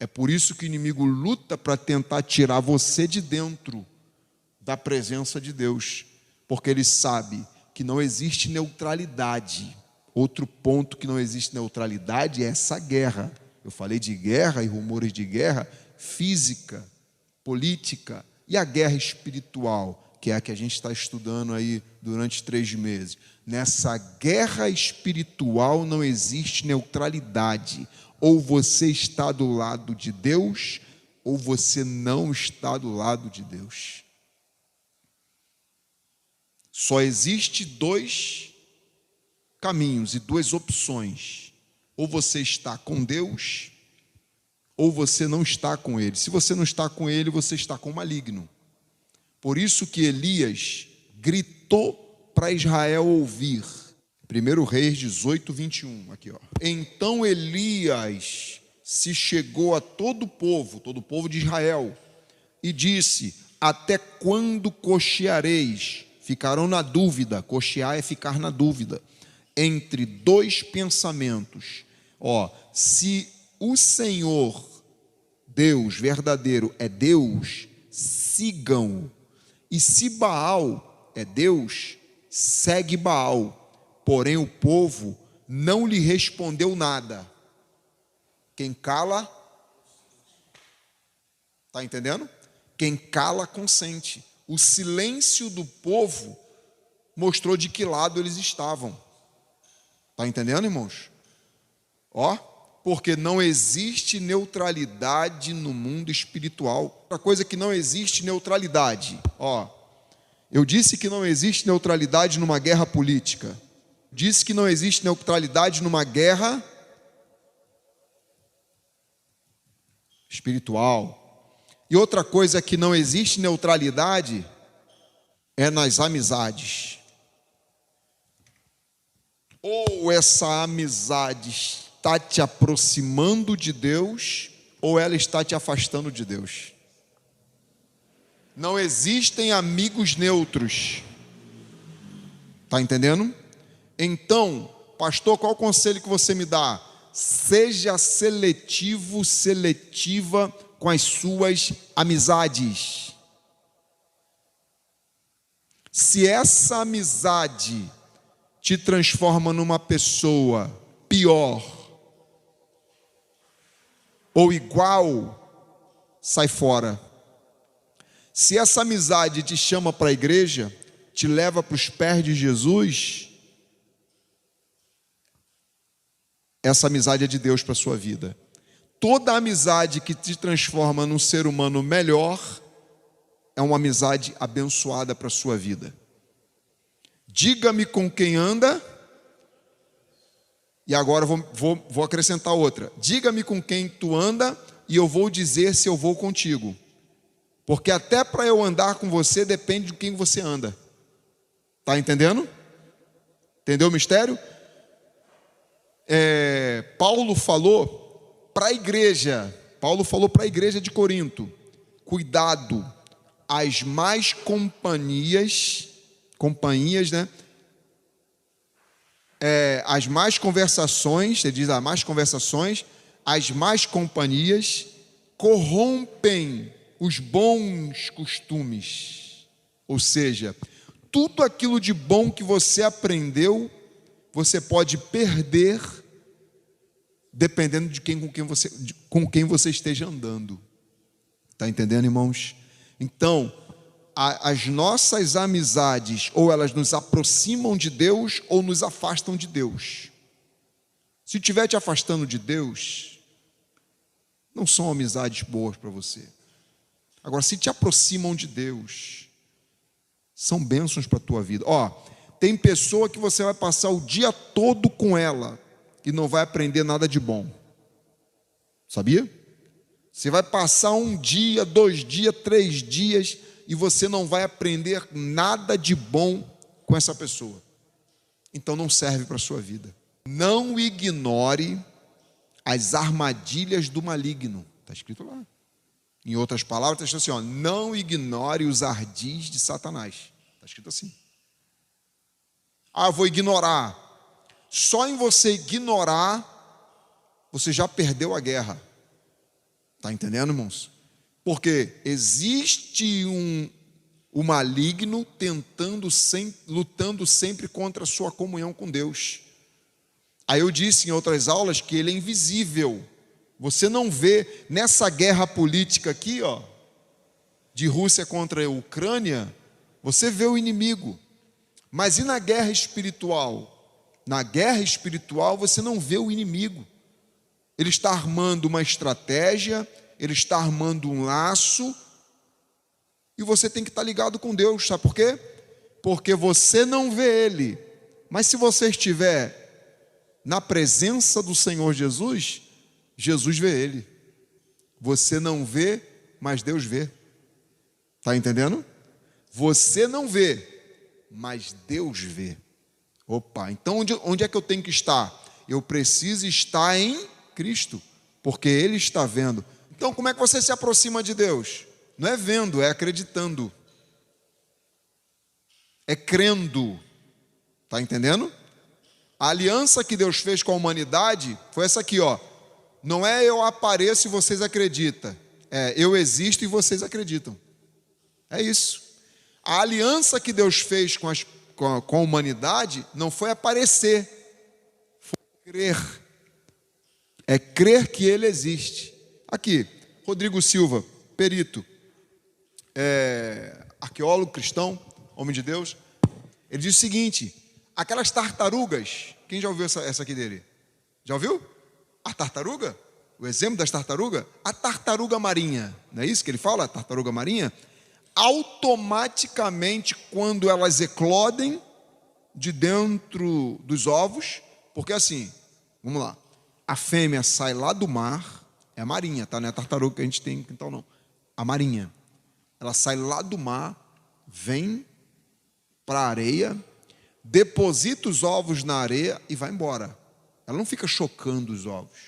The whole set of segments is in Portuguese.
É por isso que o inimigo luta para tentar tirar você de dentro da presença de Deus, porque ele sabe que não existe neutralidade. Outro ponto que não existe neutralidade é essa guerra. Eu falei de guerra e rumores de guerra física, política e a guerra espiritual, que é a que a gente está estudando aí durante 3 meses. Nessa guerra espiritual não existe neutralidade. Ou você está do lado de Deus, ou você não está do lado de Deus. Só existe 2 caminhos e 2 opções. Ou você está com Deus, ou você não está com Ele. Se você não está com Ele, você está com o maligno. Por isso que Elias gritou para Israel ouvir. 1 Reis 18, 21. Aqui, ó. Então Elias se chegou a todo o povo de Israel, e disse: até quando cocheareis? Ficarão na dúvida. Cochear é ficar na dúvida entre 2 pensamentos. Se o Senhor, Deus verdadeiro, é Deus, sigam-o. E se Baal é Deus, segue Baal. Porém o povo não lhe respondeu nada. Quem cala, está entendendo? Quem cala, consente. O silêncio do povo mostrou de que lado eles estavam. Está entendendo, irmãos? Porque não existe neutralidade no mundo espiritual. Outra coisa que não existe neutralidade. Eu disse que não existe neutralidade numa guerra política. Disse que não existe neutralidade numa guerra espiritual. E outra coisa que não existe neutralidade é nas amizades. Ou essa amizade está te aproximando de Deus, ou ela está te afastando de Deus. Não existem amigos neutros. Está entendendo? Então, pastor, qual o conselho que você me dá? Seja seletivo, seletiva com as suas amizades. Se essa amizade te transforma numa pessoa pior ou igual, sai fora. Se essa amizade te chama para a igreja, te leva para os pés de Jesus, essa amizade é de Deus para a sua vida. Toda amizade que te transforma num ser humano melhor é uma amizade abençoada para a sua vida. Diga-me com quem anda, e agora vou acrescentar outra. Diga-me com quem tu anda, e eu vou dizer se eu vou contigo. Porque até para eu andar com você, depende de quem você anda. Está entendendo? Entendeu o mistério? Paulo falou para a igreja de Corinto: cuidado, as más companhias, né? As más conversações, ele diz, as más companhias corrompem os bons costumes. Ou seja, tudo aquilo de bom que você aprendeu, você pode perder dependendo de com quem você esteja andando. Está entendendo, irmãos? Então, as nossas amizades, ou elas nos aproximam de Deus, ou nos afastam de Deus. Se estiver te afastando de Deus, não são amizades boas para você. Agora, se te aproximam de Deus, são bênçãos para a tua vida. Tem pessoa que você vai passar o dia todo com ela e não vai aprender nada de bom. Sabia? Você vai passar 1 dia, 2 dias, 3 dias e você não vai aprender nada de bom com essa pessoa. Então não serve para a sua vida. Não ignore as armadilhas do maligno. Está escrito lá. Em outras palavras, está escrito assim, não ignore os ardis de Satanás. Está escrito assim. Vou ignorar. Só em você ignorar, você já perdeu a guerra. Está entendendo, irmãos? Porque existe o maligno lutando sempre contra a sua comunhão com Deus. Aí eu disse em outras aulas que ele é invisível. Você não vê nessa guerra política aqui, ó, de Rússia contra a Ucrânia, você vê o inimigo. Mas e na guerra espiritual? Na guerra espiritual você não vê o inimigo. Ele está armando uma estratégia, ele está armando um laço, e você tem que estar ligado com Deus, sabe por quê? Porque você não vê ele, mas se você estiver na presença do Senhor Jesus, Jesus vê ele. Você não vê, mas Deus vê. Está entendendo? Você não vê, mas Deus vê. Opa, então onde é que eu tenho que estar? Eu preciso estar em Cristo, porque Ele está vendo. Então como é que você se aproxima de Deus? Não é vendo, é acreditando. É crendo. Está entendendo? A aliança que Deus fez com a humanidade foi essa aqui, ó. Não é eu apareço e vocês acreditam. É eu existo e vocês acreditam. É isso. A aliança que Deus fez com a humanidade não foi aparecer, foi crer. É crer que Ele existe. Aqui, Rodrigo Silva, perito, arqueólogo cristão, homem de Deus, ele diz o seguinte: aquelas tartarugas, quem já ouviu essa aqui dele? Já ouviu? A tartaruga? O exemplo das tartarugas? A tartaruga marinha, não é isso que ele fala? A tartaruga marinha? Automaticamente, quando elas eclodem de dentro dos ovos, porque assim, vamos lá, a fêmea sai lá do mar, é a marinha, tá? Não é a tartaruga que a gente tem, então não. A marinha, ela sai lá do mar, vem para a areia, deposita os ovos na areia e vai embora. Ela não fica chocando os ovos.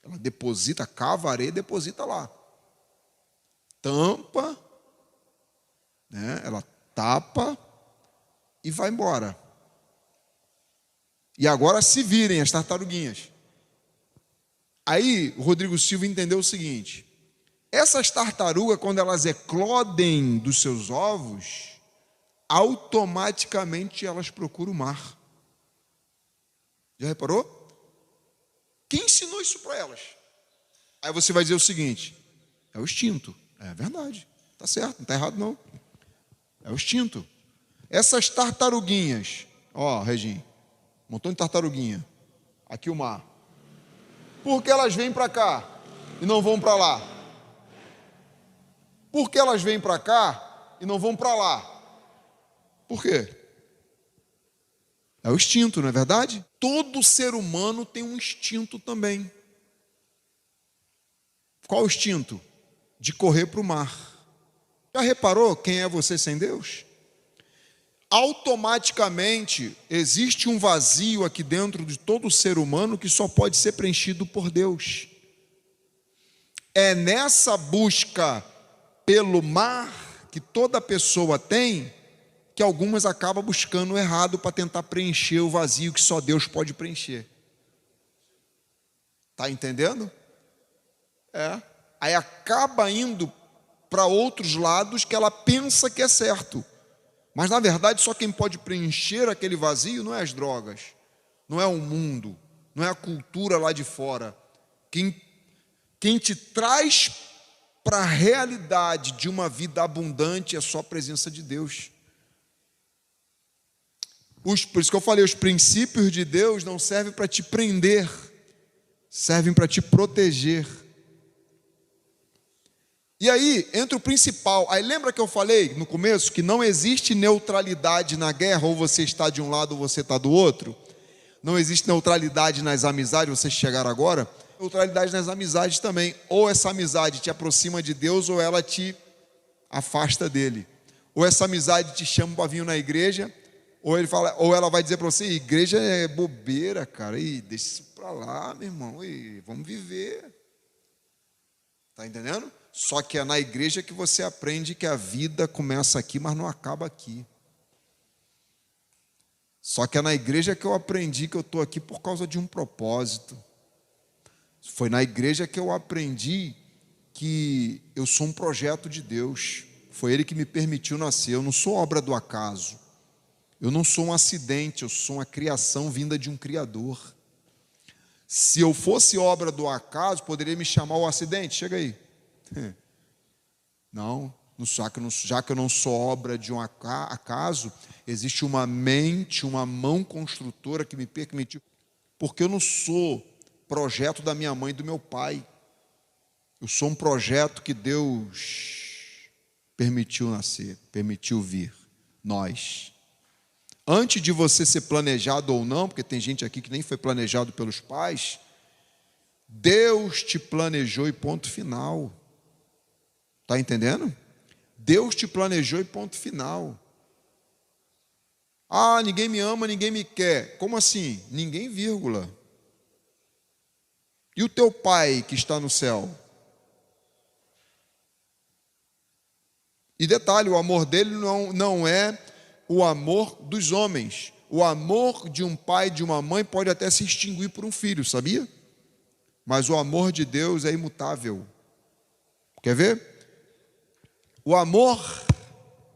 Ela deposita, cava a areia e deposita lá. Tampa, né? Ela tapa e vai embora. E agora se virem as tartaruguinhas. Aí o Rodrigo Silva entendeu o seguinte: essas tartarugas, quando elas eclodem dos seus ovos, automaticamente elas procuram o mar. Já reparou? Quem ensinou isso para elas? Aí você vai dizer o seguinte: é o instinto. É verdade, está certo, não está errado não. É o instinto. Essas tartaruguinhas, ó, Reginho, um montão de tartaruguinha. Aqui o mar. Por que elas vêm para cá e não vão para lá? Por que elas vêm para cá e não vão para lá? Por quê? É o instinto, não é verdade? Todo ser humano tem um instinto também. Qual o instinto? De correr para o mar. Já reparou quem é você sem Deus? Automaticamente existe um vazio aqui dentro de todo ser humano que só pode ser preenchido por Deus. É nessa busca pelo mar que toda pessoa tem, que algumas acabam buscando o errado para tentar preencher o vazio que só Deus pode preencher. Está entendendo? Aí acaba indo para outros lados que ela pensa que é certo. Mas na verdade só quem pode preencher aquele vazio não é as drogas, não é o mundo, não é a cultura lá de fora. Quem te traz para a realidade de uma vida abundante é só a presença de Deus. Por isso que eu falei, os princípios de Deus não servem para te prender, servem para te proteger. E aí, entra o principal. Aí lembra que eu falei no começo que não existe neutralidade na guerra, ou você está de um lado ou você está do outro? Não existe neutralidade nas amizades, vocês chegaram agora? Neutralidade nas amizades também. Ou essa amizade te aproxima de Deus, ou ela te afasta dele. Ou essa amizade te chama para vir na igreja, ou ela vai dizer para você: igreja é bobeira, cara, deixa isso para lá, meu irmão, vamos viver. Está entendendo? Só que é na igreja que você aprende que a vida começa aqui, mas não acaba aqui. Só que é na igreja que eu aprendi que eu estou aqui por causa de um propósito. Foi na igreja que eu aprendi que eu sou um projeto de Deus. Foi Ele que me permitiu nascer. Eu não sou obra do acaso. Eu não sou um acidente, eu sou uma criação vinda de um Criador. Se eu fosse obra do acaso, poderia me chamar o acidente. Chega aí. Não, já que eu não sou obra de um acaso, existe uma mente, uma mão construtora que me permitiu. Porque eu não sou projeto da minha mãe e do meu pai. Eu sou um projeto que Deus permitiu nascer, permitiu vir. Nós. Antes de você ser planejado ou não, porque tem gente aqui que nem foi planejado pelos pais, Deus te planejou e ponto final. Está entendendo? Deus te planejou e ponto final. Ah, ninguém me ama, ninguém me quer. Como assim? Ninguém, vírgula. E o teu pai que está no céu? E detalhe, o amor dele não é o amor dos homens. O amor de um pai e de uma mãe pode até se extinguir por um filho, sabia? Mas o amor de Deus é imutável. Quer ver? O amor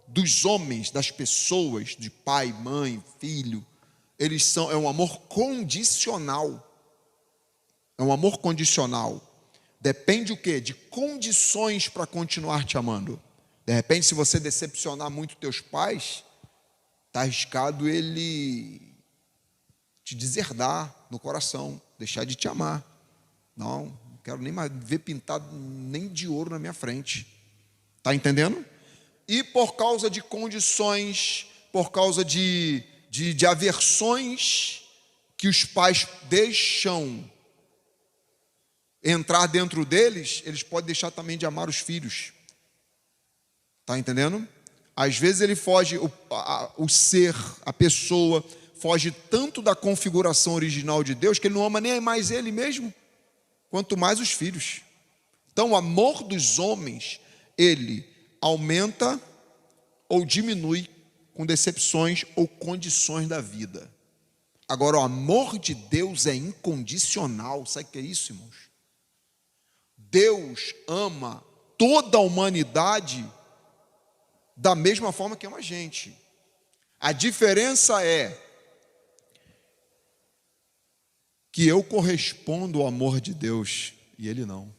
dos homens, das pessoas, de pai, mãe, filho, é um amor condicional. É um amor condicional. Depende o quê? De condições para continuar te amando. De repente, se você decepcionar muito teus pais, está arriscado ele te deserdar no coração, deixar de te amar. Não quero nem mais ver pintado nem de ouro na minha frente. Está entendendo? E por causa de condições, por causa de aversões que os pais deixam entrar dentro deles, eles podem deixar também de amar os filhos. Está entendendo? Às vezes ele foge, o ser, a pessoa, foge tanto da configuração original de Deus, que ele não ama nem mais ele mesmo, quanto mais os filhos. Então o amor dos homens, ele aumenta ou diminui com decepções ou condições da vida. Agora o amor de Deus é incondicional. Sabe o que é isso, irmãos? Deus ama toda a humanidade da mesma forma que ama a gente. A diferença é que eu correspondo ao amor de Deus e ele não.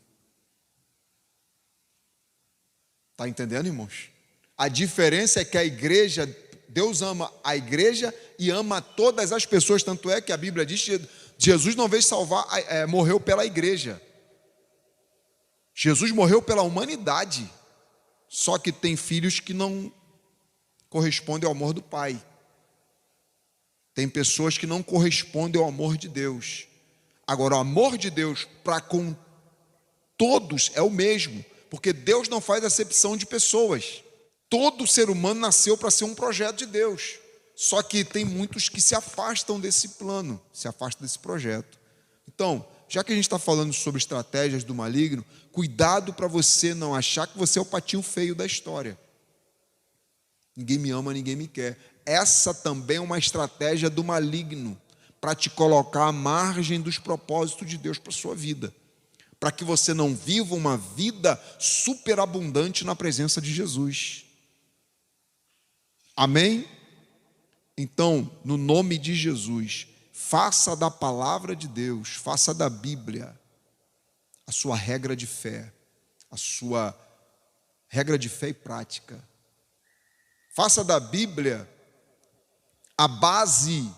Está entendendo, irmãos? A diferença é que a igreja, Deus ama a igreja e ama todas as pessoas, tanto é que a Bíblia diz que Jesus não veio salvar, morreu pela igreja. Jesus morreu pela humanidade. Só que tem filhos que não correspondem ao amor do Pai. Tem pessoas que não correspondem ao amor de Deus. Agora, o amor de Deus para com todos é o mesmo, porque Deus não faz acepção de pessoas. Todo ser humano nasceu para ser um projeto de Deus. Só que tem muitos que se afastam desse plano, se afastam desse projeto. Então, já que a gente está falando sobre estratégias do maligno, cuidado para você não achar que você é o patinho feio da história. Ninguém me ama, ninguém me quer. Essa também é uma estratégia do maligno, para te colocar à margem dos propósitos de Deus para a sua vida. Para que você não viva uma vida superabundante na presença de Jesus. Amém? Então, no nome de Jesus, faça da palavra de Deus, faça da Bíblia a sua regra de fé, a sua regra de fé e prática. Faça da Bíblia a base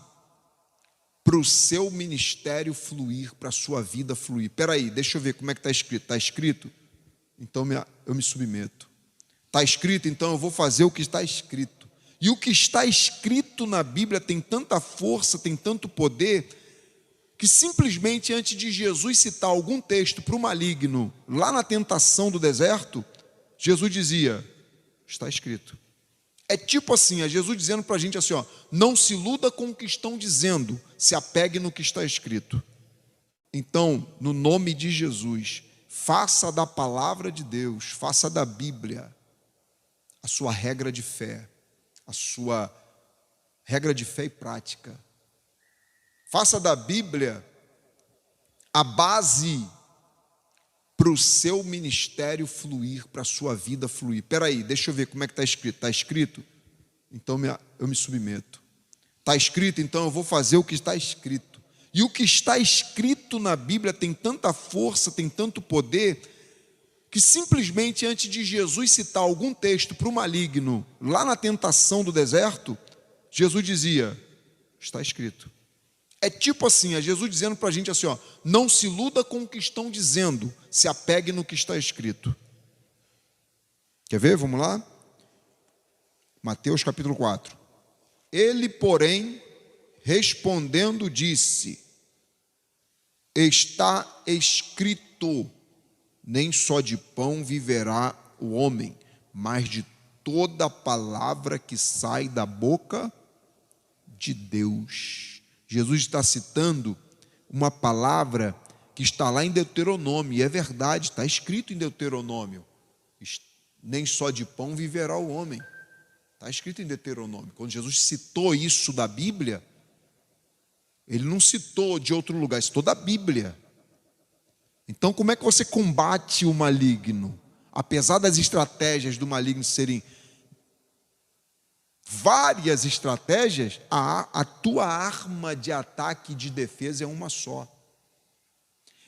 para o seu ministério fluir, para a sua vida fluir. Espera aí, deixa eu ver como é que está escrito. Está escrito? Então eu me submeto. Está escrito? Então eu vou fazer o que está escrito. E o que está escrito na Bíblia tem tanta força, tem tanto poder, que simplesmente antes de Jesus citar algum texto para o maligno, lá na tentação do deserto, Jesus dizia, está escrito. É tipo assim, é Jesus dizendo para a gente assim, ó, não se iluda com o que estão dizendo, se apegue no que está escrito. Então, no nome de Jesus, faça da palavra de Deus, faça da Bíblia a sua regra de fé, a sua regra de fé e prática. Faça da Bíblia a base para o seu ministério fluir, para a sua vida fluir. Espera aí, deixa eu ver como é que está escrito. Está escrito? Então eu me submeto. Está escrito? Então eu vou fazer o que está escrito. E o que está escrito na Bíblia tem tanta força, tem tanto poder, que simplesmente antes de Jesus citar algum texto para o maligno, lá na tentação do deserto, Jesus dizia, está escrito. É tipo assim, é Jesus dizendo para a gente assim, ó, não se iluda com o que estão dizendo, se apegue no que está escrito. Quer ver? Vamos lá? Mateus capítulo 4. Ele, porém, respondendo, disse, está escrito, nem só de pão viverá o homem, mas de toda palavra que sai da boca de Deus. Jesus está citando uma palavra que está lá em Deuteronômio, e é verdade, está escrito em Deuteronômio, nem só de pão viverá o homem, está escrito em Deuteronômio. Quando Jesus citou isso da Bíblia, ele não citou de outro lugar, citou da Bíblia. Então como é que você combate o maligno? Apesar das estratégias do maligno serem várias estratégias, a tua arma de ataque e de defesa é uma só.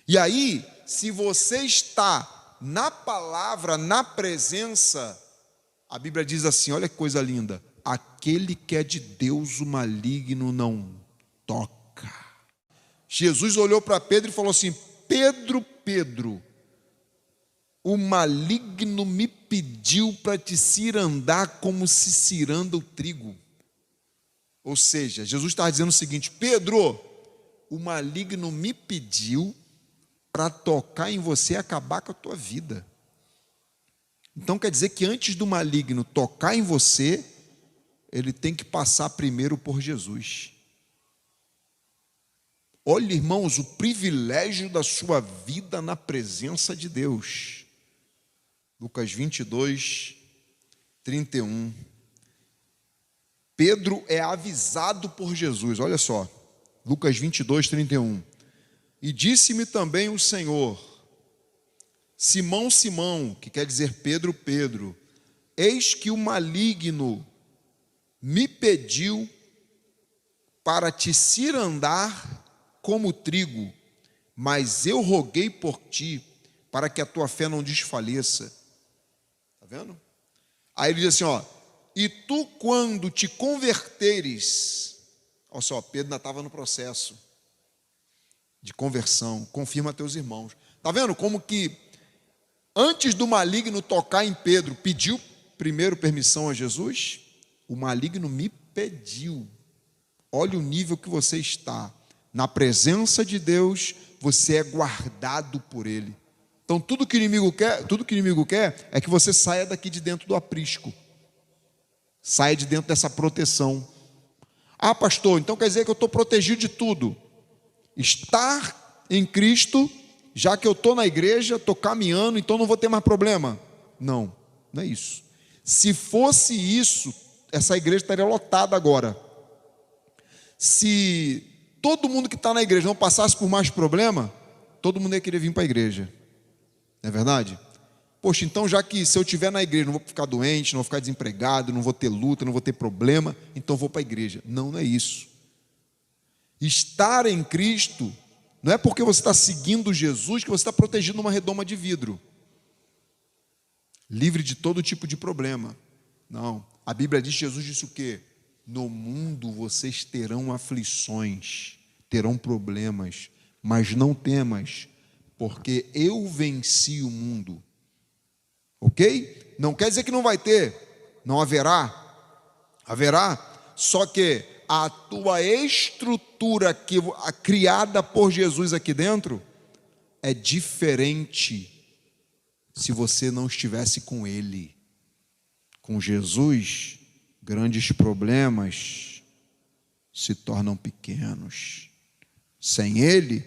E aí, se você está na palavra, na presença, a Bíblia diz assim, olha que coisa linda, aquele que é de Deus, o maligno não toca. Jesus olhou para Pedro e falou assim, Pedro, Pedro, o maligno me pediu para te cirandar como se ciranda o trigo. Ou seja, Jesus está dizendo o seguinte, Pedro, o maligno me pediu para tocar em você e acabar com a tua vida. Então quer dizer que antes do maligno tocar em você, ele tem que passar primeiro por Jesus. Olha, irmãos, o privilégio da sua vida na presença de Deus. Lucas 22, 31. Pedro é avisado por Jesus, olha só. Lucas 22, 31. E disse-me também o Senhor, Simão, Simão, que quer dizer Pedro, Pedro, eis que o maligno me pediu para te cirandar como trigo, mas eu roguei por ti, para que a tua fé não desfaleça. Está vendo? Aí ele diz assim, ó, e tu quando te converteres, olha só, Pedro ainda estava no processo de conversão, confirma a teus irmãos. Está vendo como que antes do maligno tocar em Pedro, pediu primeiro permissão a Jesus? O maligno me pediu. Olha o nível que você está. Na presença de Deus, você é guardado por Ele. Então tudo que o inimigo quer é que você saia daqui de dentro do aprisco. Saia de dentro dessa proteção. Ah, pastor, então quer dizer que eu estou protegido de tudo. Estar em Cristo, já que eu estou na igreja, estou caminhando, então não vou ter mais problema. Não, não é isso. Se fosse isso, essa igreja estaria lotada agora. Se todo mundo que está na igreja não passasse por mais problema, todo mundo ia querer vir para a igreja. Não é verdade? Poxa, então já que se eu estiver na igreja, não vou ficar doente, não vou ficar desempregado, não vou ter luta, não vou ter problema, então vou para a igreja. Não, não é isso. Estar em Cristo não é porque você está seguindo Jesus que você está protegido numa redoma de vidro, livre de todo tipo de problema. Não, a Bíblia diz, Jesus disse o quê? No mundo vocês terão aflições, terão problemas, mas não temas, porque eu venci o mundo. Ok? Não quer dizer que não vai ter, não haverá, haverá, só que a tua estrutura criada por Jesus aqui dentro é diferente se você não estivesse com Ele. Com Jesus, grandes problemas se tornam pequenos. Sem Ele,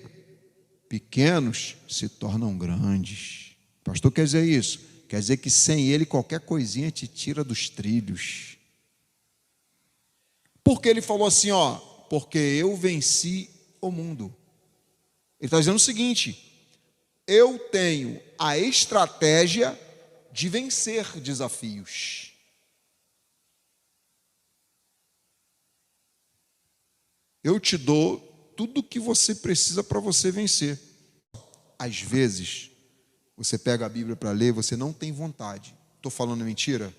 pequenos se tornam grandes. Pastor, quer dizer isso? Quer dizer que sem Ele qualquer coisinha te tira dos trilhos. Porque Ele falou assim, ó, porque eu venci o mundo. Ele está dizendo o seguinte, eu tenho a estratégia de vencer desafios. Eu te dou tudo o que você precisa para você vencer. Às vezes, você pega a Bíblia para ler, você não tem vontade. Estou falando mentira?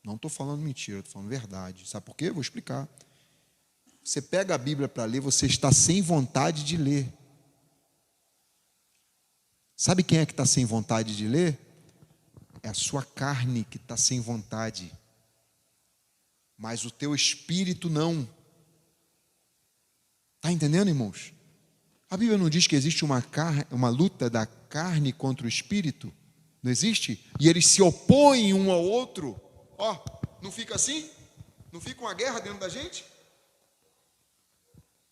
Não estou falando mentira, estou falando verdade. Sabe por quê? Vou explicar. Você pega a Bíblia para ler, você está sem vontade de ler. Sabe quem é que está sem vontade de ler? É a sua carne que está sem vontade. Mas o teu espírito não. Está entendendo, irmãos? A Bíblia não diz que existe uma luta da carne contra o espírito? Não existe? E eles se opõem um ao outro. Ó, não fica assim? Não fica uma guerra dentro da gente?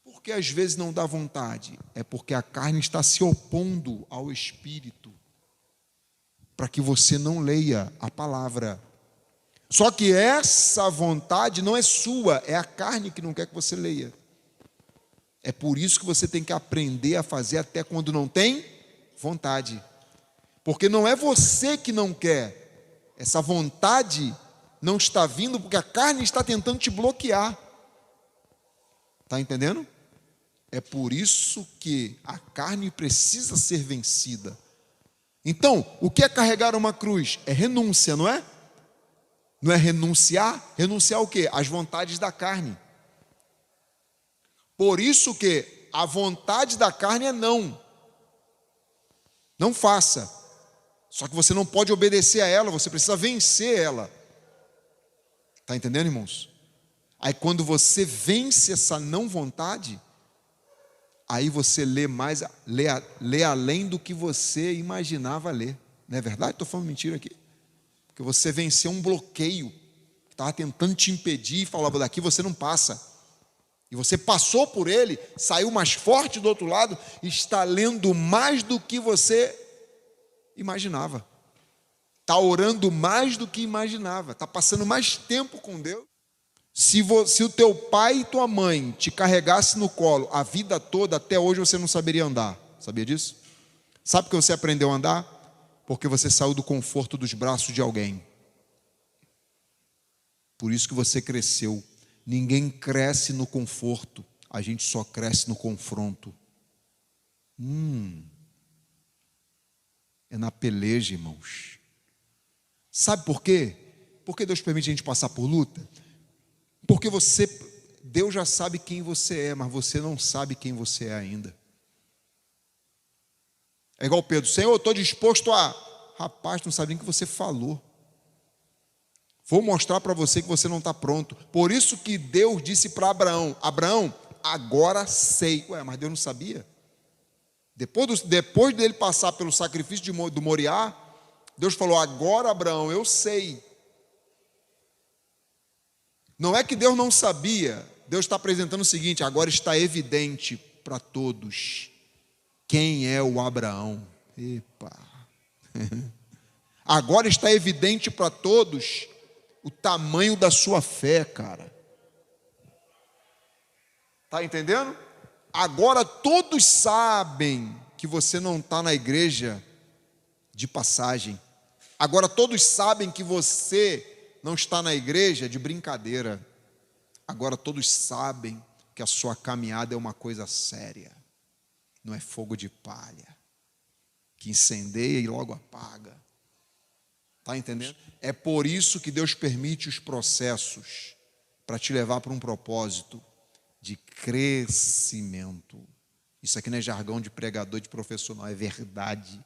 Porque às vezes não dá vontade. É porque a carne está se opondo ao espírito, para que você não leia a palavra. Só que essa vontade não é sua, é a carne que não quer que você leia. É por isso que você tem que aprender a fazer até quando não tem vontade. Porque não é você que não quer. Essa vontade não está vindo porque a carne está tentando te bloquear. Está entendendo? É por isso que a carne precisa ser vencida. Então, o que é carregar uma cruz? É renúncia, não é? Não é renunciar? Renunciar o quê? As vontades da carne. Por isso que a vontade da carne é não. Não faça. Só que você não pode obedecer a ela, você precisa vencer ela. Está entendendo, irmãos? Aí quando você vence essa não vontade, aí você lê além do que você imaginava ler. Não é verdade? Estou falando mentira aqui. Porque você venceu um bloqueio que estava tentando te impedir e falava, daqui você não passa. E você passou por ele, saiu mais forte do outro lado, e está lendo mais do que você imaginava. Está orando mais do que imaginava. Está passando mais tempo com Deus. Se o teu pai e tua mãe te carregassem no colo a vida toda, até hoje você não saberia andar. Sabia disso? Sabe que você aprendeu a andar? Porque você saiu do conforto dos braços de alguém. Por isso que você cresceu. Ninguém cresce no conforto, a gente só cresce no confronto. É na peleja, irmãos. Sabe por quê? Por que Deus permite a gente passar por luta? Porque Deus já sabe quem você é, mas você não sabe quem você é ainda. É igual Pedro, Senhor, eu estou disposto a... Rapaz, não sabe nem o que você falou. Vou mostrar para você que você não está pronto. Por isso que Deus disse para Abraão, Abraão, agora sei. Ué, mas Deus não sabia? Depois dele passar pelo sacrifício do Moriá, Deus falou, agora Abraão, eu sei. Não é que Deus não sabia. Deus está apresentando o seguinte, agora está evidente para todos quem é o Abraão. Epa. Agora está evidente para todos o tamanho da sua fé, cara. Está entendendo? Agora todos sabem que você não está na igreja de passagem. Agora todos sabem que você não está na igreja de brincadeira. Agora todos sabem que a sua caminhada é uma coisa séria. Não é fogo de palha, que incendeia e logo apaga. Está entendendo? É por isso que Deus permite os processos, para te levar para um propósito de crescimento. Isso aqui não é jargão de pregador, de profissional, é verdade.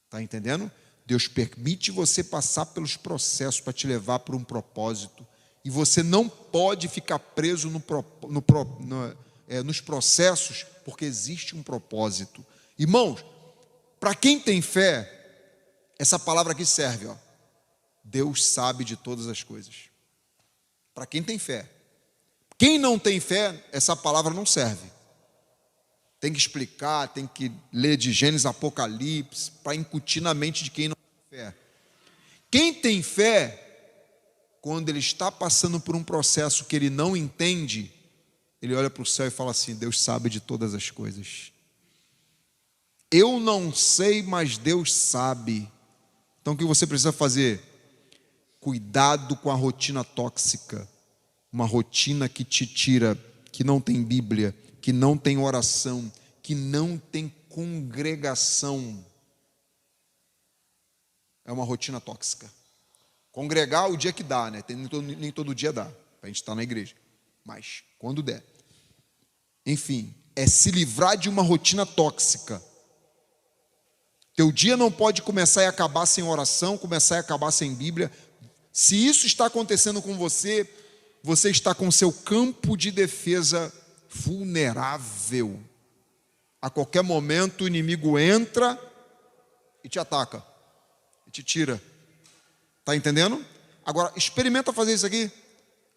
Está entendendo? Deus permite você passar pelos processos para te levar para um propósito. E você não pode ficar preso nos processos, porque existe um propósito. Irmãos, para quem tem fé, essa palavra aqui serve, ó. Deus sabe de todas as coisas. Para quem tem fé. Quem não tem fé, essa palavra não serve. Tem que explicar, tem que ler de Gênesis, Apocalipse, para incutir na mente de quem não tem fé. Quem tem fé, quando ele está passando por um processo que ele não entende, ele olha para o céu e fala assim, Deus sabe de todas as coisas. Eu não sei, mas Deus sabe. Então o que você precisa fazer? Cuidado com a rotina tóxica. Uma rotina que te tira, que não tem Bíblia, que não tem oração, que não tem congregação. É uma rotina tóxica. Congregar o dia que dá, né? Nem todo dia dá, para a gente estar na igreja. Mas quando der. Enfim, é se livrar de uma rotina tóxica. Teu dia não pode começar e acabar sem oração, começar e acabar sem Bíblia. Se isso está acontecendo com você, você está com seu campo de defesa vulnerável. A qualquer momento o inimigo entra e te ataca, e te tira. Está entendendo? Agora, experimenta fazer isso aqui.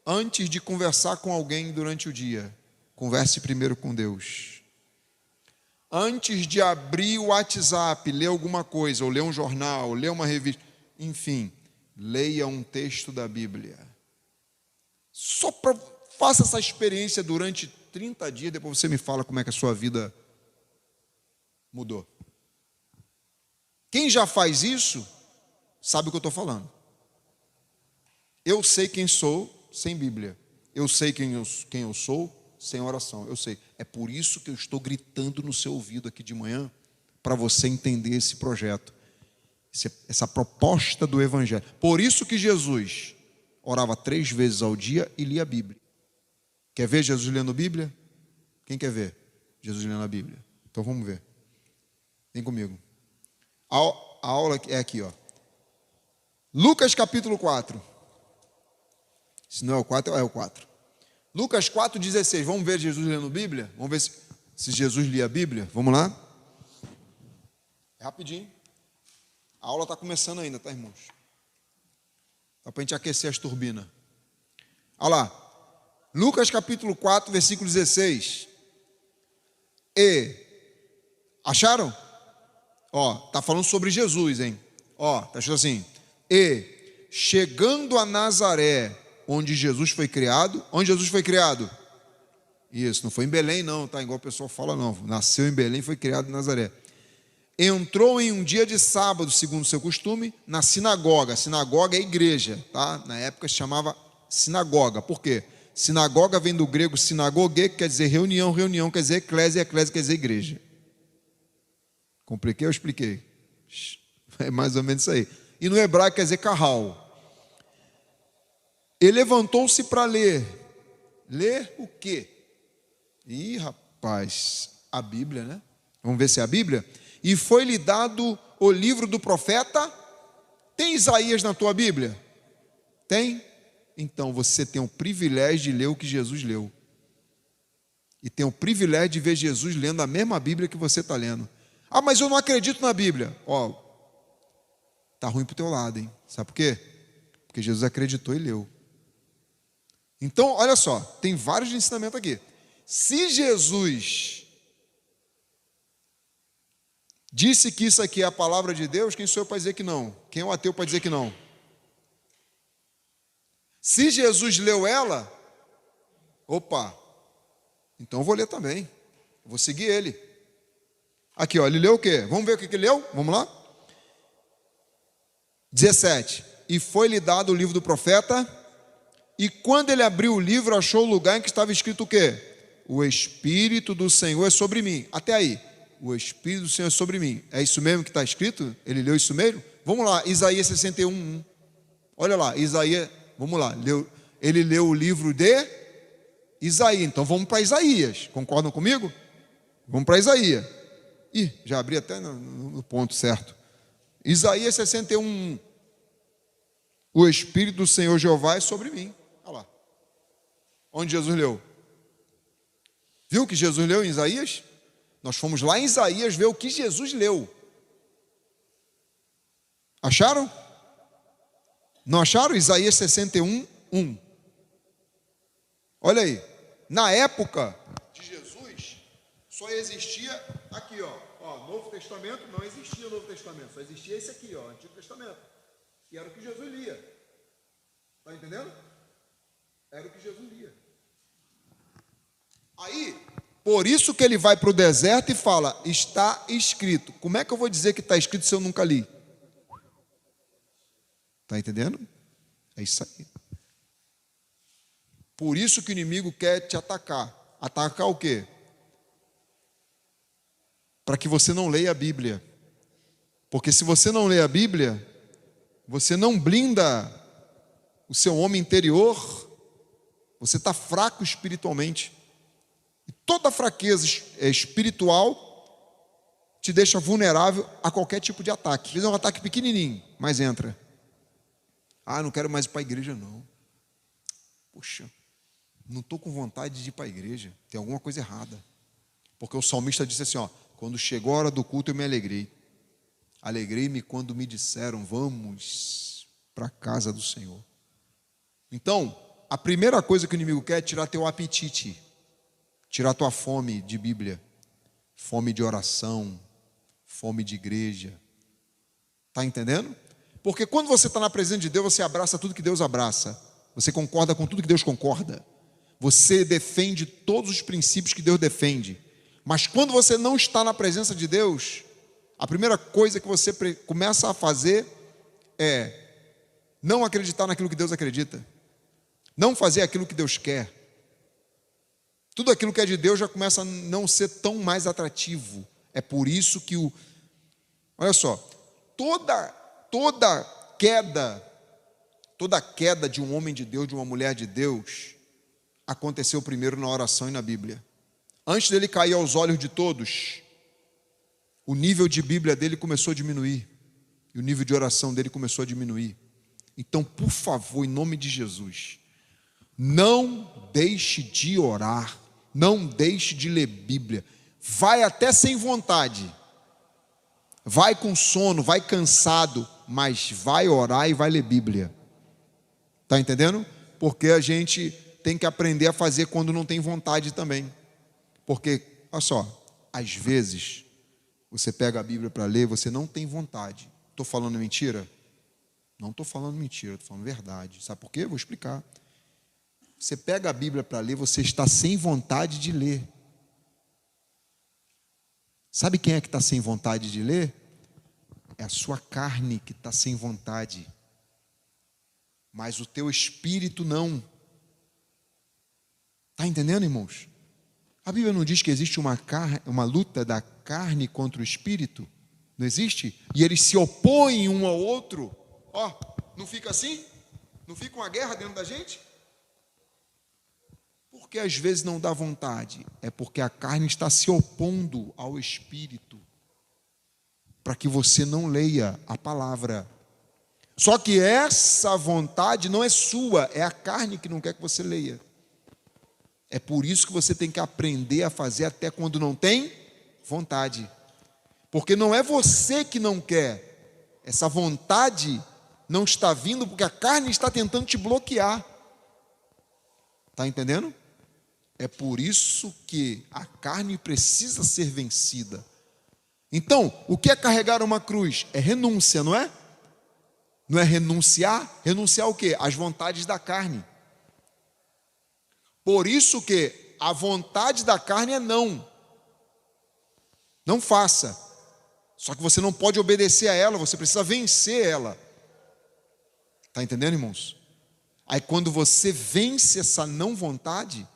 Antes de conversar com alguém durante o dia, converse primeiro com Deus. Antes de abrir o WhatsApp, ler alguma coisa, ou ler um jornal, ou ler uma revista, enfim, leia um texto da Bíblia. Faça essa experiência durante 30 dias, depois você me fala como é que a sua vida mudou. Quem já faz isso, sabe o que eu estou falando. Eu sei quem sou sem Bíblia. Eu sei quem eu sou sem oração. Eu sei. É por isso que eu estou gritando no seu ouvido aqui de manhã, para você entender esse projeto, essa proposta do Evangelho. Por isso que Jesus orava 3 vezes ao dia e lia a Bíblia. Quer ver Jesus lendo a Bíblia? Quem quer ver Jesus lendo a Bíblia? Então vamos ver. Vem comigo. A aula é aqui, ó. Lucas capítulo 4. Se não é o 4, é o 4. Lucas 4,16. Vamos ver Jesus lendo a Bíblia? Vamos ver se Jesus lia a Bíblia? Vamos lá? É rapidinho. A aula está começando ainda, tá, irmãos? Dá para a gente aquecer as turbinas. Olha lá. Lucas capítulo 4, versículo 16. Acharam? Ó, tá falando sobre Jesus, hein? Ó, tá escrito assim. Chegando a Nazaré, onde Jesus foi criado. Onde Jesus foi criado? Isso, não foi em Belém não, tá? Igual o pessoal fala não. Nasceu em Belém, foi criado em Nazaré. Entrou em um dia de sábado, segundo seu costume, na sinagoga. Sinagoga é igreja, tá? Na época se chamava sinagoga. Por quê? Sinagoga vem do grego sinagogue, que quer dizer reunião, reunião quer dizer eclésia, eclésia quer dizer igreja. Compliquei ou expliquei? É mais ou menos isso aí. E no hebraico quer dizer carral. Ele levantou-se para ler. Ler o quê? Ih, rapaz, a Bíblia, né? Vamos ver se é a Bíblia. E foi-lhe dado o livro do profeta. Tem Isaías na tua Bíblia? Tem? Então você tem o privilégio de ler o que Jesus leu. E tem o privilégio de ver Jesus lendo a mesma Bíblia que você está lendo. Ah, mas eu não acredito na Bíblia. Ó, tá ruim para o teu lado, hein? Sabe por quê? Porque Jesus acreditou e leu. Então, olha só, tem vários ensinamentos aqui. Se Jesus disse que isso aqui é a palavra de Deus, quem sou eu para dizer que não? Quem é o ateu para dizer que não? Se Jesus leu ela, opa, então eu vou ler também. Eu vou seguir ele. Aqui, ó, ele leu o quê? Vamos ver o que ele leu? Vamos lá? 17. E foi-lhe dado o livro do profeta, e quando ele abriu o livro, achou o lugar em que estava escrito o quê? O Espírito do Senhor é sobre mim. Até aí. O Espírito do Senhor é sobre mim. É isso mesmo que está escrito? Ele leu isso mesmo? Vamos lá, Isaías 61:1. Olha lá, Isaías, vamos lá. Ele leu o livro de Isaías. Então vamos para Isaías. Concordam comigo? Vamos para Isaías. Ih, já abri até no ponto certo. Isaías 61:1. O Espírito do Senhor Jeová é sobre mim. Olha lá. Onde Jesus leu? Viu que Jesus leu em Isaías? Nós fomos lá em Isaías ver o que Jesus leu. Acharam? Não acharam? Isaías 61:1. Olha aí. Na época de Jesus, só existia aqui, ó, Novo Testamento, não existia Novo Testamento, só existia esse aqui, ó, Antigo Testamento, que era o que Jesus lia. Está entendendo? Era o que Jesus lia. Aí, Por isso que ele vai para o deserto e fala, está escrito. Como é que eu vou dizer que está escrito se eu nunca li? Está entendendo? É isso aí. Por isso que o inimigo quer te atacar. Atacar o quê? Para que você não leia a Bíblia. Porque se você não lê a Bíblia, você não blinda o seu homem interior, você está fraco espiritualmente. E toda fraqueza espiritual te deixa vulnerável a qualquer tipo de ataque. Às vezes é um ataque pequenininho, mas entra. Ah, não quero mais ir para a igreja não. Poxa, não estou com vontade de ir para a igreja. Tem alguma coisa errada. Porque o salmista disse assim, ó, quando chegou a hora do culto eu me alegrei. Alegrei-me quando me disseram, vamos para a casa do Senhor. Então, a primeira coisa que o inimigo quer é tirar teu apetite. Tirar tua fome de Bíblia. Fome de oração. Fome de igreja. Está entendendo? Porque quando você está na presença de Deus, você abraça tudo que Deus abraça. Você concorda com tudo que Deus concorda. Você defende todos os princípios que Deus defende. Mas quando você não está na presença de Deus, a primeira coisa que você começa a fazer é não acreditar naquilo que Deus acredita. Não fazer aquilo que Deus quer. Tudo aquilo que é de Deus já começa a não ser tão mais atrativo. É por isso que olha só, toda queda de um homem de Deus, de uma mulher de Deus, aconteceu primeiro na oração e na Bíblia. Antes dele cair aos olhos de todos, o nível de Bíblia dele começou a diminuir. E o nível de oração dele começou a diminuir. Então, por favor, em nome de Jesus, não deixe de orar, não deixe de ler Bíblia. Vai até sem vontade, vai com sono, vai cansado, mas vai orar e vai ler Bíblia. Está entendendo? Porque a gente tem que aprender a fazer quando não tem vontade também. Porque, olha só, às vezes você pega a Bíblia para ler, você não tem vontade. Estou falando mentira? Não estou falando mentira, estou falando verdade. Sabe por quê? Vou explicar. Você pega a Bíblia para ler, você está sem vontade de ler. Sabe quem é que está sem vontade de ler? É a sua carne que está sem vontade. Mas o teu espírito não. Está entendendo, irmãos? A Bíblia não diz que existe uma luta da carne contra o espírito? Não existe? E eles se opõem um ao outro. Ó, não fica assim? Não fica uma guerra dentro da gente? Porque às vezes não dá vontade. É porque a carne está se opondo ao espírito. Para que você não leia a palavra. Só que essa vontade não é sua, é a carne que não quer que você leia. É por isso que você tem que aprender a fazer até quando não tem vontade. Porque não é você que não quer. Essa vontade não está vindo porque a carne está tentando te bloquear. Está entendendo? É por isso que a carne precisa ser vencida. Então, o que é carregar uma cruz? É renúncia, não é? Não é renunciar? Renunciar o quê? As vontades da carne. Por isso que a vontade da carne é não. Não faça. Só que você não pode obedecer a ela, você precisa vencer ela. Está entendendo, irmãos? Aí quando você vence essa não vontade,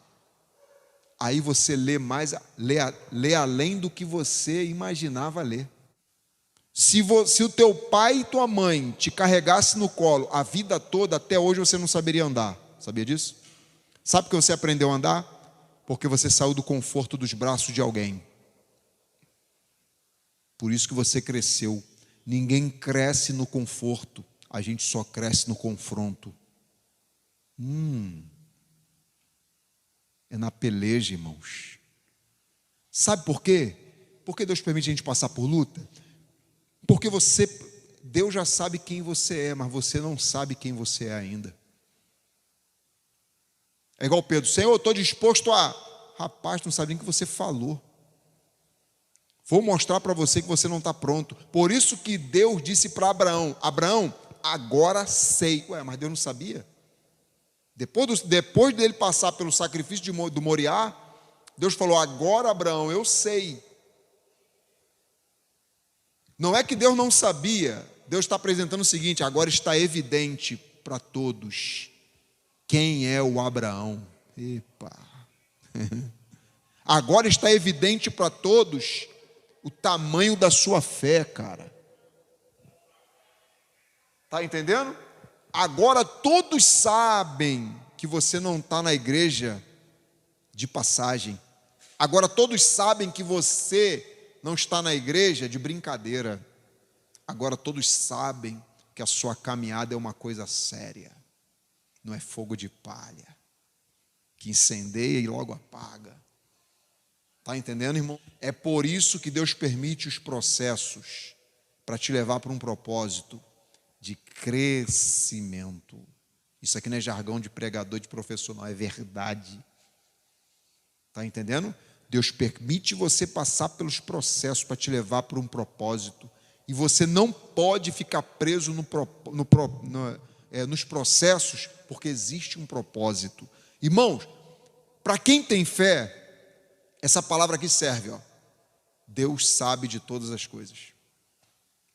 aí você lê além do que você imaginava ler. Se o teu pai e tua mãe te carregassem no colo a vida toda, até hoje você não saberia andar. Sabia disso? Sabe por que você aprendeu a andar? Porque você saiu do conforto dos braços de alguém. Por isso que você cresceu. Ninguém cresce no conforto, a gente só cresce no confronto. É na peleja, irmãos. Sabe por quê? Por que Deus permite a gente passar por luta? Porque Deus já sabe quem você é, mas você não sabe quem você é ainda. É igual Pedro, Senhor, eu estou disposto a... Rapaz, não sabe nem o que você falou. Vou mostrar para você que você não está pronto. Por isso que Deus disse para Abraão, Abraão, agora sei. Ué, mas Deus não sabia? Depois dele passar pelo sacrifício do Moriá, Deus falou: agora, Abraão, eu sei. Não é que Deus não sabia. Deus está apresentando o seguinte: agora está evidente para todos quem é o Abraão. Epa. Agora está evidente para todos o tamanho da sua fé, cara. Está entendendo? Agora todos sabem que você não está na igreja de passagem. Agora todos sabem que você não está na igreja de brincadeira. Agora todos sabem que a sua caminhada é uma coisa séria. Não é fogo de palha, que incendeia e logo apaga. Está entendendo, irmão? É por isso que Deus permite os processos, para te levar para um propósito de crescimento. Isso aqui não é jargão de pregador, de profissional, é verdade. Está entendendo? Deus permite você passar pelos processos para te levar para um propósito. E você não pode ficar preso nos processos, porque existe um propósito. Irmãos, para quem tem fé, essa palavra aqui serve, ó. Deus sabe de todas as coisas.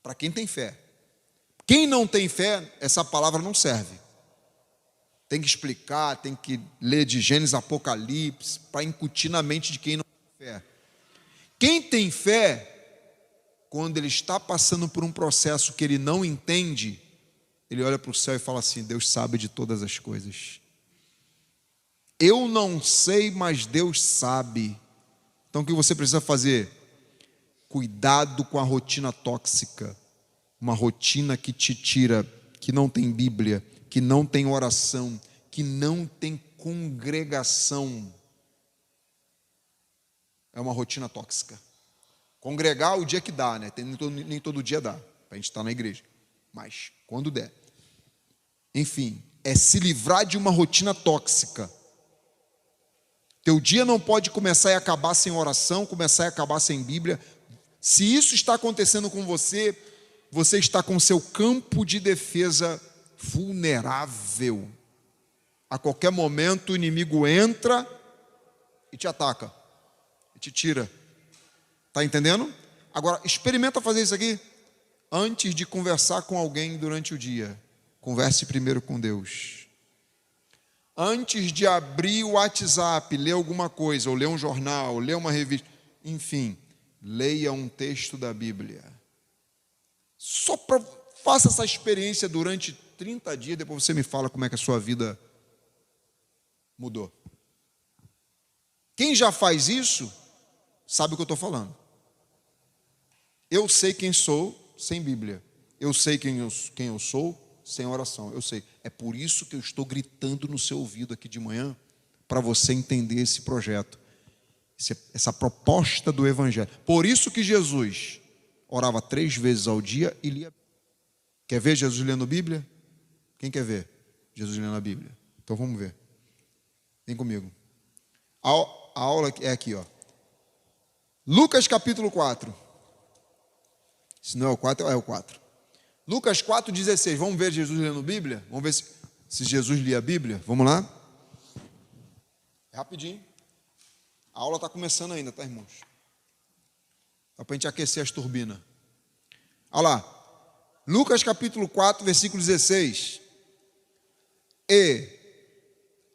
Para quem tem fé. Quem não tem fé, essa palavra não serve. Tem que explicar, tem que ler de Gênesis, Apocalipse, para incutir na mente de quem não tem fé. Quem tem fé, quando ele está passando por um processo que ele não entende, ele olha para o céu e fala assim: Deus sabe de todas as coisas. Eu não sei, mas Deus sabe. Então o que você precisa fazer? Cuidado com a rotina tóxica. Uma rotina que te tira, que não tem Bíblia, que não tem oração, que não tem congregação. É uma rotina tóxica. Congregar o dia que dá, né? Nem todo dia dá, para a gente estar na igreja. Mas quando der. Enfim, é se livrar de uma rotina tóxica. Teu dia não pode começar e acabar sem oração, começar e acabar sem Bíblia. Se isso está acontecendo com você, você está com seu campo de defesa vulnerável. A qualquer momento o inimigo entra e te ataca, e te tira. Está entendendo? Agora, experimenta fazer isso aqui. Antes de conversar com alguém durante o dia, converse primeiro com Deus. Antes de abrir o WhatsApp, ler alguma coisa, ou ler um jornal, ou ler uma revista, enfim, leia um texto da Bíblia. Faça essa experiência durante 30 dias, depois você me fala como é que a sua vida mudou. Quem já faz isso, sabe o que eu estou falando. Eu sei quem sou sem Bíblia. Eu sei quem eu sou sem oração. Eu sei. É por isso que eu estou gritando no seu ouvido aqui de manhã, para você entender esse projeto, essa proposta do Evangelho. Por isso que Jesus orava 3 vezes ao dia e lia. Quer ver Jesus lendo Bíblia? Quem quer ver Jesus lendo a Bíblia? Então vamos ver. Vem comigo. A aula é aqui, ó. Lucas capítulo 4. Se não é o 4, é o 4. Lucas 4,16. Vamos ver Jesus lendo Bíblia? Vamos ver se Jesus lia a Bíblia? Vamos lá? É rapidinho. A aula está começando ainda, tá, irmãos? Dá para a gente aquecer as turbinas. Olha lá. Lucas capítulo 4, versículo 16.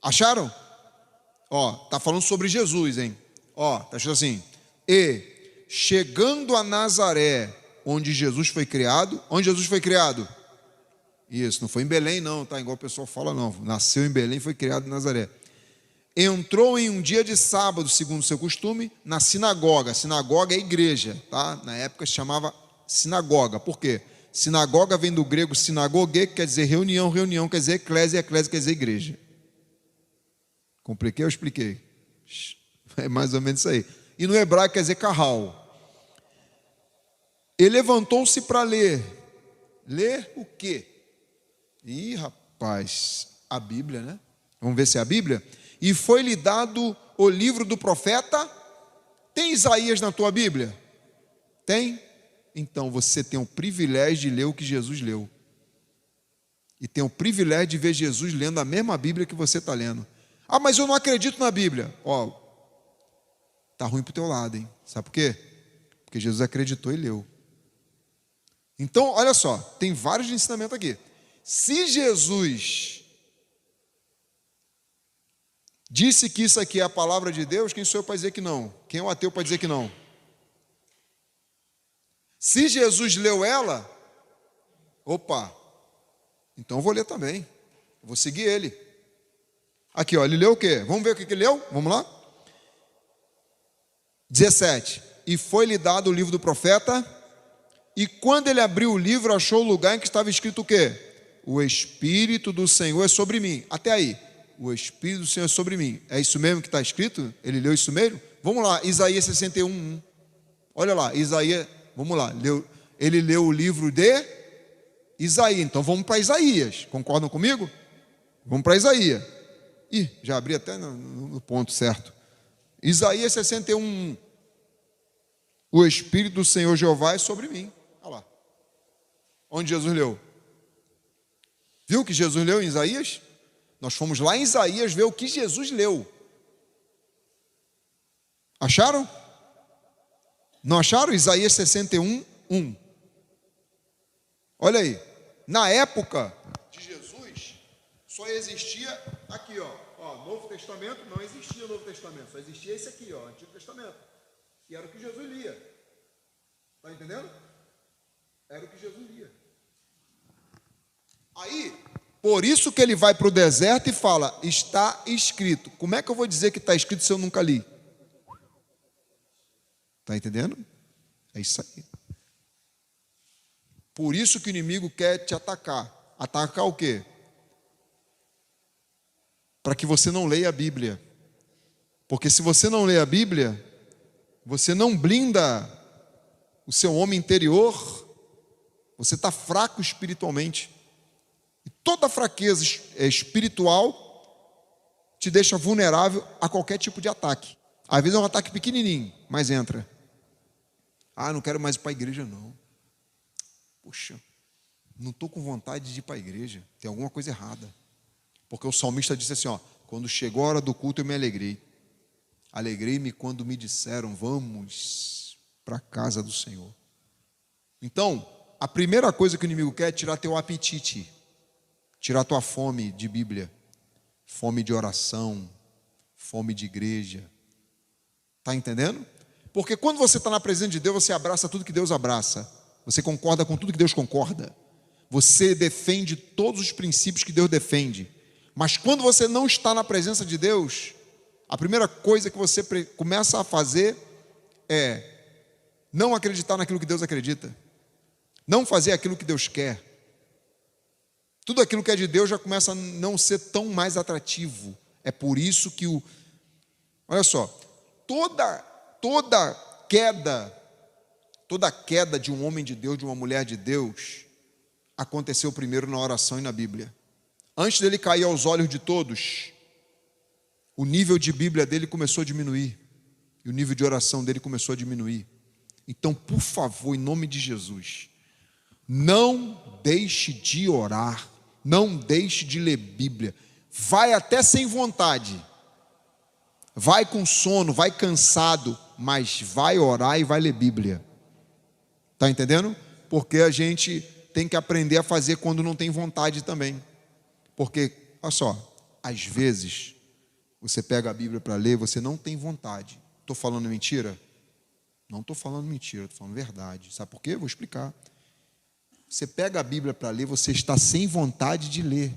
Acharam? Ó, tá falando sobre Jesus, hein? Ó, tá escrito assim: e chegando a Nazaré, onde Jesus foi criado. Onde Jesus foi criado? Isso, não foi em Belém não, tá? Igual o pessoal fala não. Nasceu em Belém, foi criado em Nazaré. Entrou em um dia de sábado, segundo o seu costume, na sinagoga. Sinagoga é igreja, tá? Na época se chamava sinagoga. Por quê? Sinagoga vem do grego sinagogue, que quer dizer reunião, reunião quer dizer eclésia, eclésia quer dizer igreja. Compliquei ou expliquei? É mais ou menos isso aí. E no hebraico quer dizer carral. Ele levantou-se para ler. Ler o quê? Ih, rapaz, a Bíblia, né? Vamos ver se é a Bíblia. E foi-lhe dado o livro do profeta. Tem Isaías na tua Bíblia? Tem? Então você tem o privilégio de ler o que Jesus leu. E tem o privilégio de ver Jesus lendo a mesma Bíblia que você está lendo. Ah, mas eu não acredito na Bíblia. Ó, Está ruim para o teu lado, hein? Sabe por quê? Porque Jesus acreditou e leu. Então, olha só, tem vários ensinamentos aqui. Se Jesus disse que isso aqui é a palavra de Deus, quem sou eu para dizer que não? Quem é o ateu para dizer que não? Se Jesus leu ela, opa, então eu vou ler também. Eu vou seguir ele. Aqui, ó, ele leu o quê? Vamos ver o que ele leu? Vamos lá? 17. E foi-lhe dado o livro do profeta, e quando ele abriu o livro, achou o lugar em que estava escrito o quê? O Espírito do Senhor é sobre mim. Até aí. O Espírito do Senhor é sobre mim. É isso mesmo que está escrito? Ele leu isso mesmo? Vamos lá, Isaías 61:1. Olha lá, Isaías, vamos lá. Ele leu o livro de Isaías. Então vamos para Isaías. Concordam comigo? Vamos para Isaías. Ih, já abri até no ponto certo. Isaías 61:1. O Espírito do Senhor Jeová é sobre mim. Olha lá. Onde Jesus leu? Viu que Jesus leu em Isaías? Nós fomos lá em Isaías ver o que Jesus leu. Acharam? Não acharam? Isaías 61:1. Olha aí. Na época de Jesus, só existia aqui, ó, Novo Testamento, não existia Novo Testamento, só existia esse aqui, ó, Antigo Testamento. E era o que Jesus lia. Está entendendo? Era o que Jesus lia. Aí, por isso que ele vai para o deserto e fala, está escrito. Como é que eu vou dizer que está escrito se eu nunca li? Está entendendo? É isso aí. Por isso que o inimigo quer te atacar. Atacar o quê? Para que você não leia a Bíblia. Porque se você não lê a Bíblia, você não blinda o seu homem interior, você está fraco espiritualmente. E toda fraqueza espiritual te deixa vulnerável a qualquer tipo de ataque. Às vezes é um ataque pequenininho, mas entra. Ah, não quero mais ir para a igreja não. Poxa, não estou com vontade de ir para a igreja. Tem alguma coisa errada. Porque o salmista disse assim, ó, quando chegou a hora do culto eu me alegrei. Alegrei-me quando me disseram, vamos para a casa do Senhor. Então, a primeira coisa que o inimigo quer é tirar teu apetite, tirar tua fome de Bíblia, fome de oração, fome de igreja. Está entendendo? Porque quando você está na presença de Deus, você abraça tudo que Deus abraça. Você concorda com tudo que Deus concorda. Você defende todos os princípios que Deus defende. Mas quando você não está na presença de Deus, a primeira coisa que você começa a fazer é não acreditar naquilo que Deus acredita. Não fazer aquilo que Deus quer. Tudo aquilo que é de Deus já começa a não ser tão mais atrativo. É por isso que olha só, toda queda de um homem de Deus, de uma mulher de Deus, aconteceu primeiro na oração e na Bíblia. Antes dele cair aos olhos de todos, o nível de Bíblia dele começou a diminuir. E o nível de oração dele começou a diminuir. Então, por favor, em nome de Jesus, não deixe de orar, não deixe de ler Bíblia. Vai até sem vontade, vai com sono, vai cansado, mas vai orar e vai ler Bíblia. Está entendendo? Porque a gente tem que aprender a fazer quando não tem vontade também. Porque, olha só, às vezes você pega a Bíblia para ler, você não tem vontade. Estou falando mentira? Não estou falando mentira, estou falando verdade. Sabe por quê? Vou explicar. Você pega a Bíblia para ler, você está sem vontade de ler.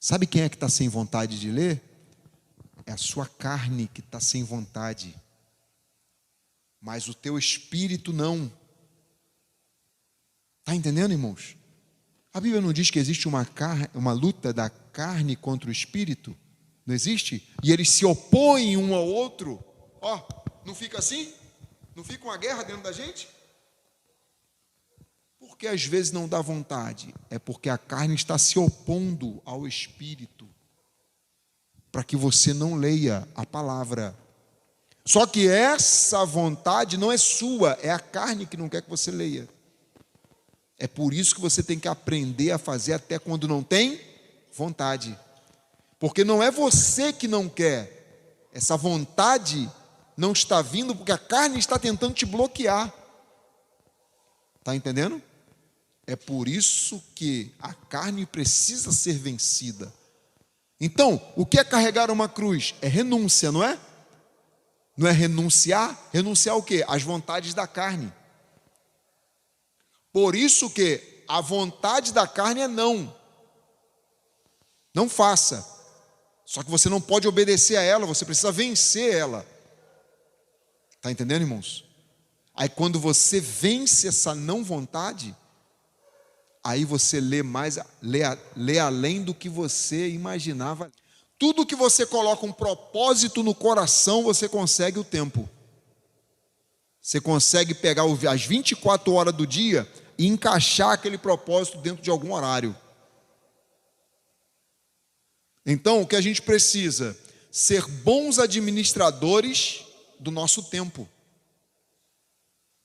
Sabe quem é que está sem vontade de ler? É a sua carne que está sem vontade. Mas o teu espírito não. Está entendendo, irmãos? A Bíblia não diz que existe uma luta da carne contra o espírito? Não existe? E eles se opõem um ao outro. Ó, não fica assim? Não fica uma guerra dentro da gente? Porque às vezes não dá vontade. É porque a carne está se opondo ao espírito. Para que você não leia a palavra. Só que essa vontade não é sua, é a carne que não quer que você leia. É por isso que você tem que aprender a fazer até quando não tem vontade. Porque não é você que não quer, Essa vontade não está vindo porque a carne está tentando te bloquear. Está entendendo? É por isso que a carne precisa ser vencida. Então, o que é carregar uma cruz? É renúncia, não é? Não é renunciar? Renunciar o quê? As vontades da carne. Por isso que a vontade da carne é não. Não faça. Só que você não pode obedecer a ela, você precisa vencer ela. Está entendendo, irmãos? Aí quando você vence essa não vontade, aí você lê além do que você imaginava. Tudo que você coloca um propósito no coração, você consegue o tempo. Você consegue pegar as 24 horas do dia e encaixar aquele propósito dentro de algum horário. Então, o que a gente precisa? Ser bons administradores do nosso tempo.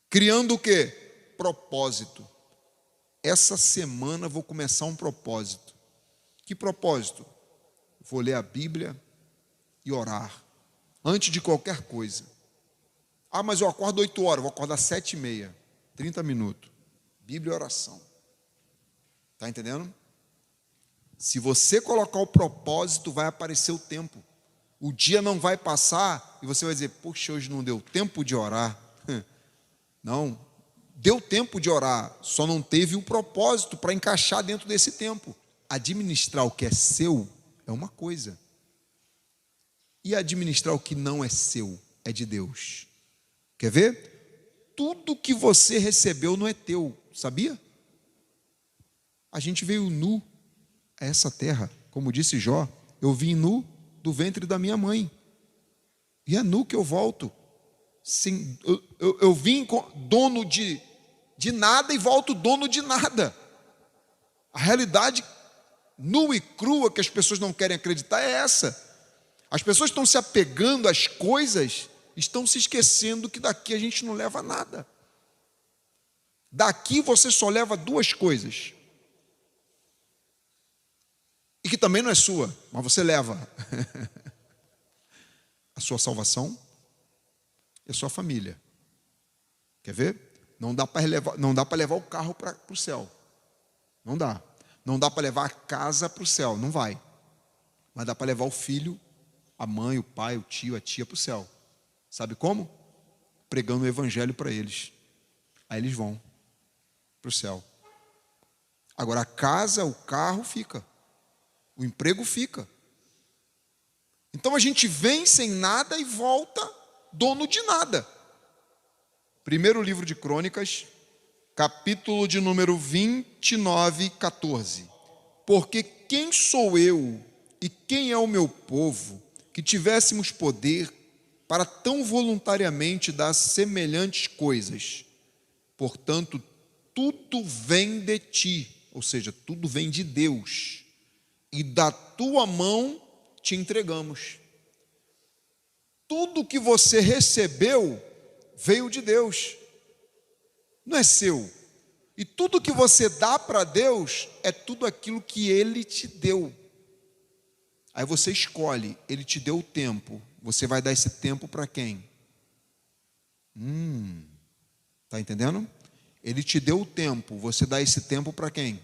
Criando o quê? Propósito. Essa semana vou começar um propósito. Que propósito? Vou ler a Bíblia e orar. Antes de qualquer coisa. Ah, mas eu acordo 8 horas, vou acordar 7h30. 30 minutos. Bíblia e oração. Está entendendo? Se você colocar o propósito, vai aparecer o tempo. O dia não vai passar e você vai dizer, poxa, hoje não deu tempo de orar. Não, deu tempo de orar, só não teve o propósito para encaixar dentro desse tempo. Administrar o que é seu é uma coisa. E administrar o que não é seu, é de Deus. Quer ver? Tudo que você recebeu não é teu, sabia? A gente veio nu a essa terra, como disse Jó, eu vim nu do ventre da minha mãe. E é nu que eu volto. Sim, eu vim dono de nada e volto dono de nada. A realidade nua e crua que as pessoas não querem acreditar é essa. As pessoas estão se apegando às coisas, estão se esquecendo que daqui a gente não leva nada. Daqui você só leva 2 coisas. E que também não é sua, mas você leva. A sua salvação e a sua família. Quer ver? Não dá para levar o carro para o céu. Não dá. Não dá para levar a casa para o céu. Não vai. Mas dá para levar o filho, a mãe, o pai, o tio, a tia para o céu. Sabe como? Pregando o evangelho para eles. Aí eles vão para o céu. Agora a casa, o carro fica. O emprego fica. Então a gente vem sem nada e volta dono de nada. Primeiro livro de Crônicas, capítulo de número 29, 14. Porque quem sou eu e quem é o meu povo que tivéssemos poder para tão voluntariamente dar semelhantes coisas? Portanto, tudo vem de ti, ou seja, tudo vem de Deus, e da tua mão te entregamos. Tudo que você recebeu veio de Deus, não é seu. E tudo que você dá para Deus é tudo aquilo que Ele te deu. Aí você escolhe, Ele te deu o tempo, você vai dar esse tempo para quem? Tá entendendo? Ele te deu o tempo, você dá esse tempo para quem?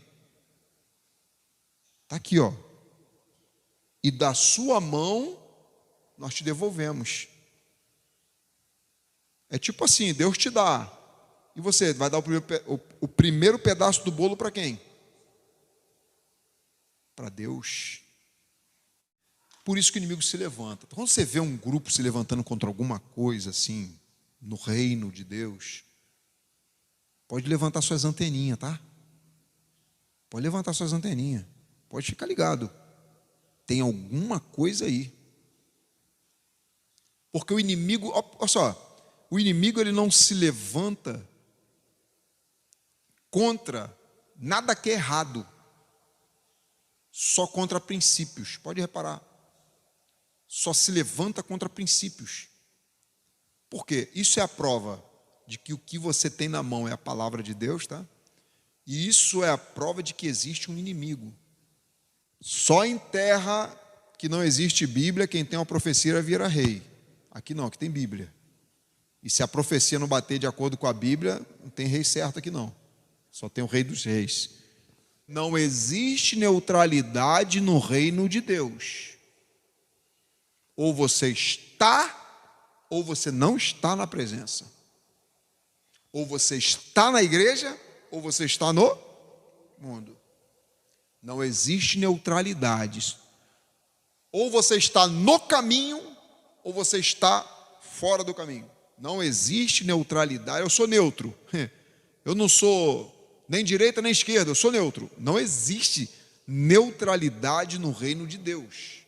Está aqui, ó. E da sua mão nós te devolvemos. É tipo assim, Deus te dá. E você vai dar o primeiro pedaço do bolo para quem? Para Deus. Por isso que o inimigo se levanta. Quando você vê um grupo se levantando contra alguma coisa assim, no reino de Deus, pode levantar suas anteninhas, tá? Pode levantar suas anteninhas. Pode ficar ligado. Tem alguma coisa aí. Porque o inimigo, olha só, o inimigo ele não se levanta contra nada que é errado, só contra princípios. Pode reparar. Só se levanta contra princípios. Por quê? Isso é a prova de que o que você tem na mão é a palavra de Deus, tá? E isso é a prova de que existe um inimigo. Só enterra que não existe Bíblia, quem tem uma profecia vira rei. Aqui não, aqui tem Bíblia. E se a profecia não bater de acordo com a Bíblia, não tem rei certo aqui não. Só tem o rei dos reis. Não existe neutralidade no reino de Deus. Ou você está, ou você não está na presença. Ou você está na igreja, ou você está no mundo. Não existe neutralidade. Ou você está no caminho, ou você está fora do caminho. Não existe neutralidade. Eu sou neutro. Eu não sou nem direita nem esquerda, eu sou neutro. Não existe neutralidade no reino de Deus.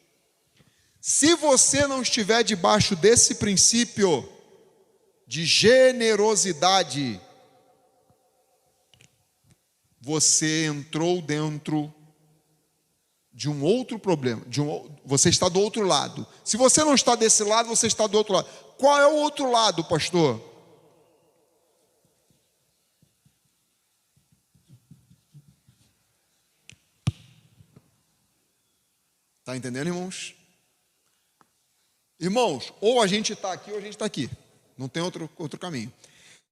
Se você não estiver debaixo desse princípio de generosidade, você entrou dentro de um outro problema. Você está do outro lado. Se você não está desse lado, você está do outro lado. Qual é o outro lado, pastor? Está entendendo, irmãos? Irmãos, ou a gente está aqui ou a gente está aqui. Não tem outro caminho.